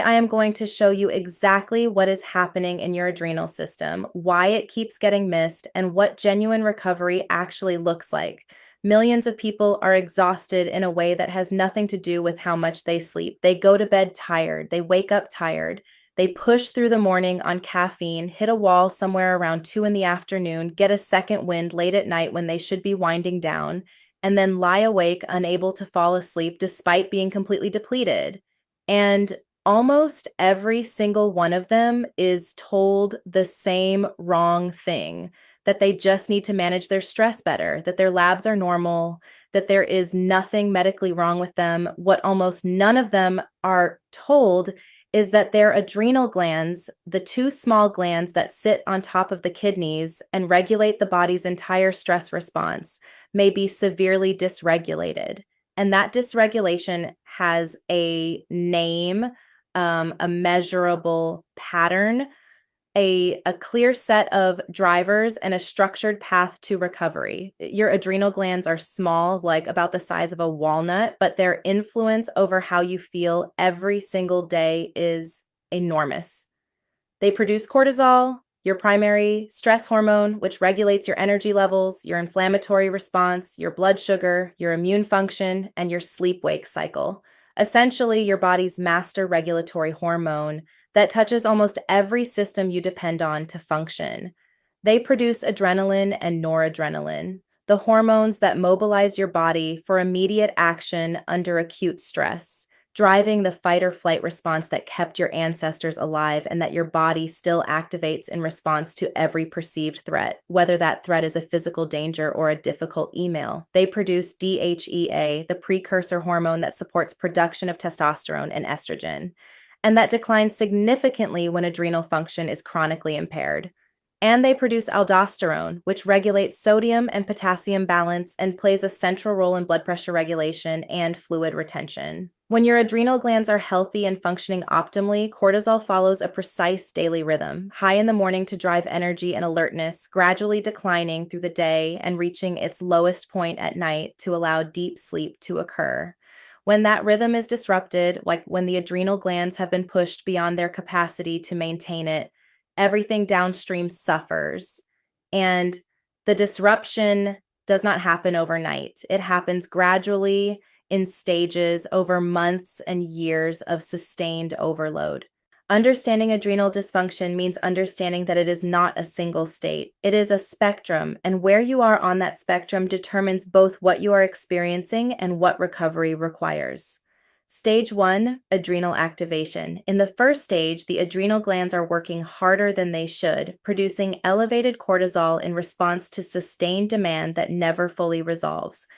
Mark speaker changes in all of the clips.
Speaker 1: I am going to show you exactly what is happening in your adrenal system, why it keeps getting missed, and what genuine recovery actually looks like. Millions of people are exhausted in a way that has nothing to do with how much they sleep. They go to bed tired, they wake up tired, they push through the morning on caffeine, hit a wall somewhere around 2 in the afternoon, get a second wind late at night when they should be winding down, and then lie awake unable to fall asleep despite being completely depleted. And almost every single one of them is told the same wrong thing, that they just need to manage their stress better, that their labs are normal, that there is nothing medically wrong with them. What almost none of them are told is that their adrenal glands, the two small glands that sit on top of the kidneys and regulate the body's entire stress response, may be severely dysregulated. And that dysregulation has a name, a measurable pattern, a clear set of drivers, and a structured path to recovery. Your adrenal glands are small, like about the size of a walnut, but their influence over how you feel every single day is enormous. They produce cortisol, your primary stress hormone, which regulates your energy levels, your inflammatory response, your blood sugar, your immune function, and your sleep-wake cycle. Essentially, your body's master regulatory hormone that touches almost every system you depend on to function. They produce adrenaline and noradrenaline, the hormones that mobilize your body for immediate action under acute stress, driving the fight or flight response that kept your ancestors alive and that your body still activates in response to every perceived threat, whether that threat is a physical danger or a difficult email. They produce DHEA, the precursor hormone that supports production of testosterone and estrogen, and that declines significantly when adrenal function is chronically impaired. And they produce aldosterone, which regulates sodium and potassium balance and plays a central role in blood pressure regulation and fluid retention. When your adrenal glands are healthy and functioning optimally, cortisol follows a precise daily rhythm, high in the morning to drive energy and alertness, gradually declining through the day and reaching its lowest point at night to allow deep sleep to occur. When that rhythm is disrupted, like when the adrenal glands have been pushed beyond their capacity to maintain it, everything downstream suffers. And the disruption does not happen overnight. It happens gradually in stages over months and years of sustained overload. Understanding adrenal dysfunction means understanding that it is not a single state. It is a spectrum, and where you are on that spectrum determines both what you are experiencing and what recovery requires. Stage 1, adrenal activation. In the first stage, the adrenal glands are working harder than they should, producing elevated cortisol in response to sustained demand that never fully resolves.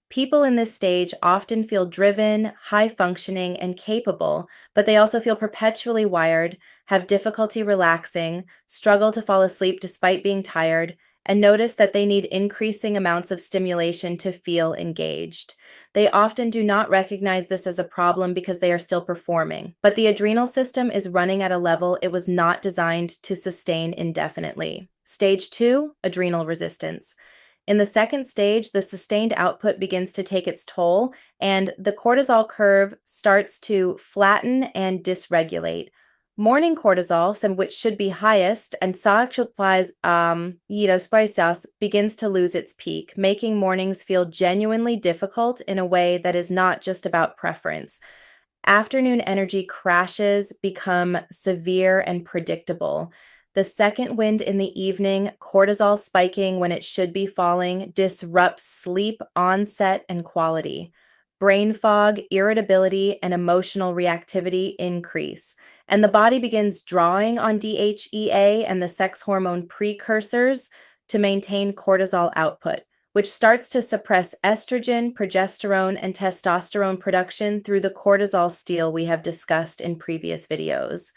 Speaker 1: People in this stage often feel driven, high functioning, and capable, but they also feel perpetually wired, have difficulty relaxing, struggle to fall asleep despite being tired, and notice that they need increasing amounts of stimulation to feel engaged. They often do not recognize this as a problem because they are still performing, but the adrenal system is running at a level it was not designed to sustain indefinitely. Stage 2, adrenal resistance. In the second stage, the sustained output begins to take its toll, and the cortisol curve starts to flatten and dysregulate. Morning cortisol, some which should be highest, and begins to lose its peak, making mornings feel genuinely difficult in a way that is not just about preference. Afternoon energy crashes become severe and predictable. The second wind in the evening, cortisol spiking when it should be falling, disrupts sleep onset and quality. Brain fog, irritability, and emotional reactivity increase, and the body begins drawing on DHEA and the sex hormone precursors to maintain cortisol output, which starts to suppress estrogen, progesterone, and testosterone production through the cortisol steal we have discussed in previous videos.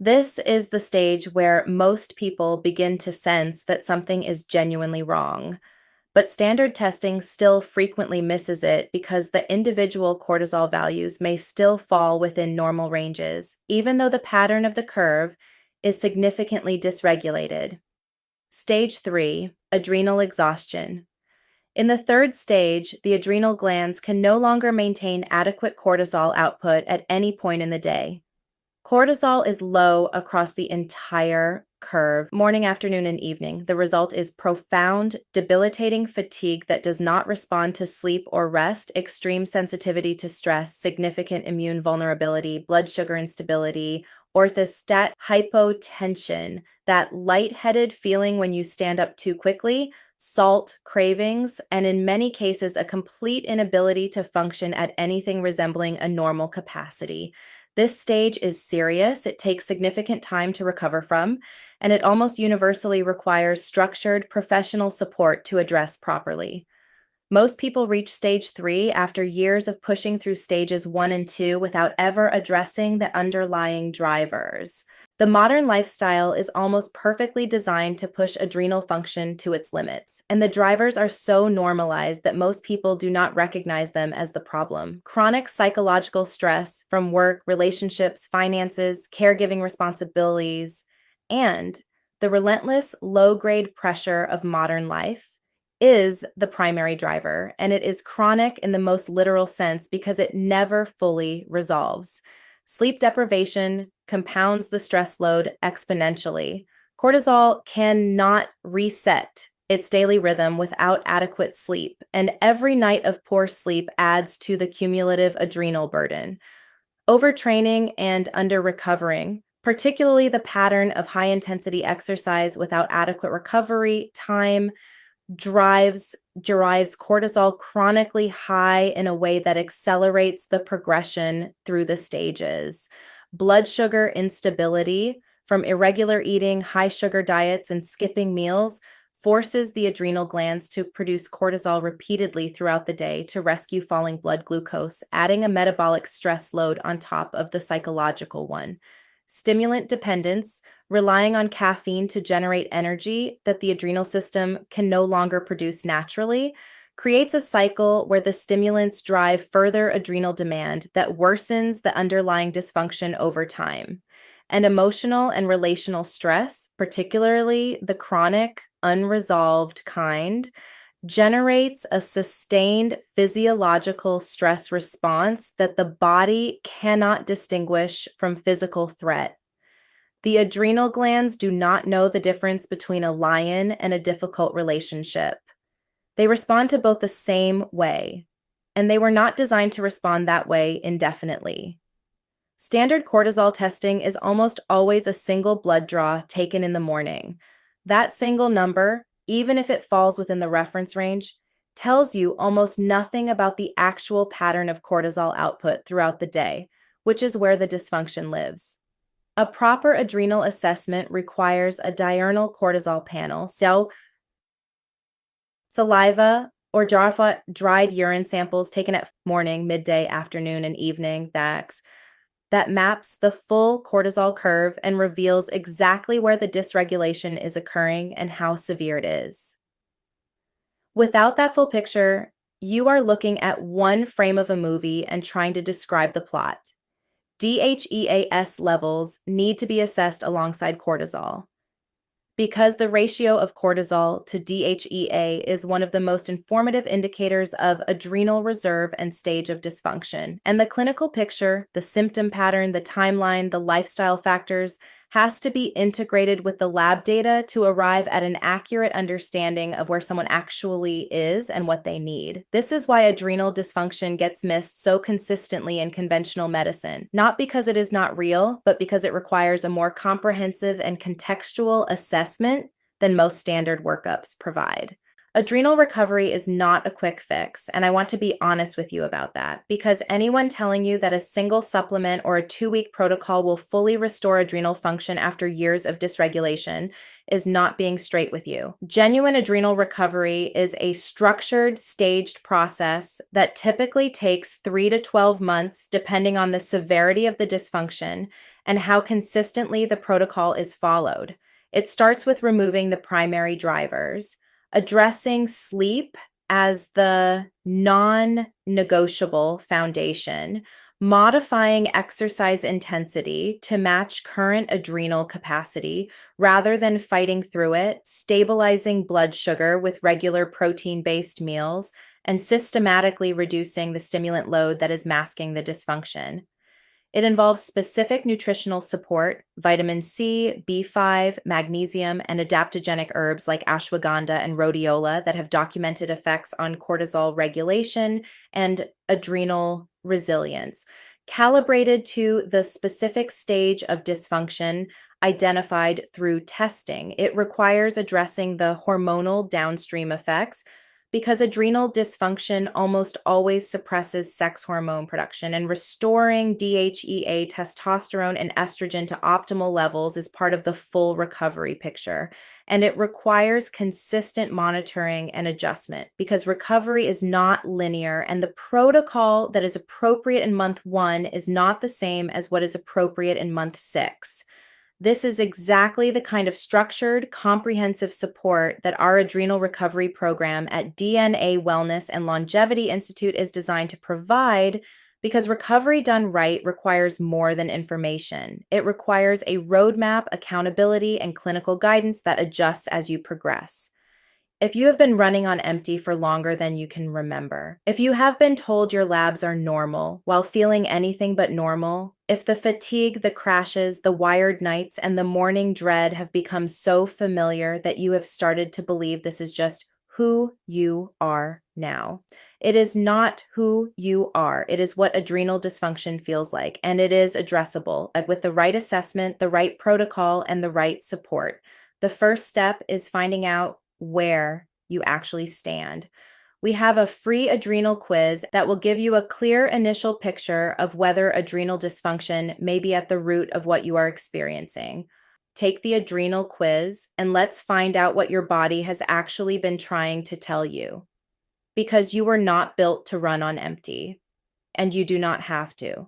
Speaker 1: This is the stage where most people begin to sense that something is genuinely wrong. But standard testing still frequently misses it because the individual cortisol values may still fall within normal ranges, even though the pattern of the curve is significantly dysregulated. Stage 3, adrenal exhaustion. In the third stage, the adrenal glands can no longer maintain adequate cortisol output at any point in the day. Cortisol is low across the entire curve, morning, afternoon, and evening. The result is profound, debilitating fatigue that does not respond to sleep or rest, extreme sensitivity to stress, significant immune vulnerability, blood sugar instability, orthostat hypotension, that lightheaded feeling when you stand up too quickly, salt cravings, and in many cases, a complete inability to function at anything resembling a normal capacity. This stage is serious, it takes significant time to recover from, and it almost universally requires structured professional support to address properly. Most people reach stage 3 after years of pushing through stages 1 and 2 without ever addressing the underlying drivers. The modern lifestyle is almost perfectly designed to push adrenal function to its limits, and the drivers are so normalized that most people do not recognize them as the problem. Chronic psychological stress from work, relationships, finances, caregiving responsibilities, and the relentless low-grade pressure of modern life is the primary driver, and it is chronic in the most literal sense because it never fully resolves. Sleep deprivation compounds the stress load exponentially. Cortisol cannot reset its daily rhythm without adequate sleep, and every night of poor sleep adds to the cumulative adrenal burden. Overtraining and under-recovering, particularly the pattern of high-intensity exercise without adequate recovery time, derives cortisol chronically high in a way that accelerates the progression through the stages. Blood sugar instability from irregular eating, high sugar diets, and skipping meals forces the adrenal glands to produce cortisol repeatedly throughout the day to rescue falling blood glucose, adding a metabolic stress load on top of the psychological one. Stimulant dependence, relying on caffeine to generate energy that the adrenal system can no longer produce naturally, creates a cycle where the stimulants drive further adrenal demand that worsens the underlying dysfunction over time. And emotional and relational stress, particularly the chronic, unresolved kind, generates a sustained physiological stress response that the body cannot distinguish from physical threat. The adrenal glands do not know the difference between a lion and a difficult relationship. They respond to both the same way, and they were not designed to respond that way indefinitely. Standard cortisol testing is almost always a single blood draw taken in the morning. That single number, even if it falls within the reference range, tells you almost nothing about the actual pattern of cortisol output throughout the day, which is where the dysfunction lives. A proper adrenal assessment requires a diurnal cortisol panel, so saliva or dried urine samples taken at morning, midday, afternoon, and evening that maps the full cortisol curve and reveals exactly where the dysregulation is occurring and how severe it is. Without that full picture, you are looking at one frame of a movie and trying to describe the plot. DHEAS levels need to be assessed alongside cortisol. Because the ratio of cortisol to DHEA is one of the most informative indicators of adrenal reserve and stage of dysfunction. And the clinical picture, the symptom pattern, the timeline, the lifestyle factors has to be integrated with the lab data to arrive at an accurate understanding of where someone actually is and what they need. This is why adrenal dysfunction gets missed so consistently in conventional medicine, not because it is not real, but because it requires a more comprehensive and contextual assessment than most standard workups provide. Adrenal recovery is not a quick fix, and I want to be honest with you about that, because anyone telling you that a single supplement or a 2-week protocol will fully restore adrenal function after years of dysregulation is not being straight with you. Genuine adrenal recovery is a structured, staged process that typically takes 3 to 12 months, depending on the severity of the dysfunction and how consistently the protocol is followed. It starts with removing the primary drivers, addressing sleep as the non-negotiable foundation, modifying exercise intensity to match current adrenal capacity rather than fighting through it, stabilizing blood sugar with regular protein-based meals, and systematically reducing the stimulant load that is masking the dysfunction. It involves specific nutritional support, vitamin C, B5, magnesium, and adaptogenic herbs like ashwagandha and rhodiola that have documented effects on cortisol regulation and adrenal resilience. Calibrated to the specific stage of dysfunction identified through testing, it requires addressing the hormonal downstream effects because adrenal dysfunction almost always suppresses sex hormone production, and restoring DHEA, testosterone, and estrogen to optimal levels is part of the full recovery picture. And it requires consistent monitoring and adjustment because recovery is not linear, and the protocol that is appropriate in month 1 is not the same as what is appropriate in month 6. This is exactly the kind of structured, comprehensive support that our adrenal recovery program at DNA Wellness and Longevity Institute is designed to provide, because recovery done right requires more than information. It requires a roadmap, accountability, and clinical guidance that adjusts as you progress. If you have been running on empty for longer than you can remember, if you have been told your labs are normal while feeling anything but normal, if the fatigue, the crashes, the wired nights, and the morning dread have become so familiar that you have started to believe this is just who you are now. It is not who you are. It is what adrenal dysfunction feels like, and it is addressable, like with the right assessment, the right protocol, and the right support. The first step is finding out where you actually stand. We have a free adrenal quiz that will give you a clear initial picture of whether adrenal dysfunction may be at the root of what you are experiencing. Take the adrenal quiz and let's find out what your body has actually been trying to tell you. Because you were not built to run on empty, and you do not have to.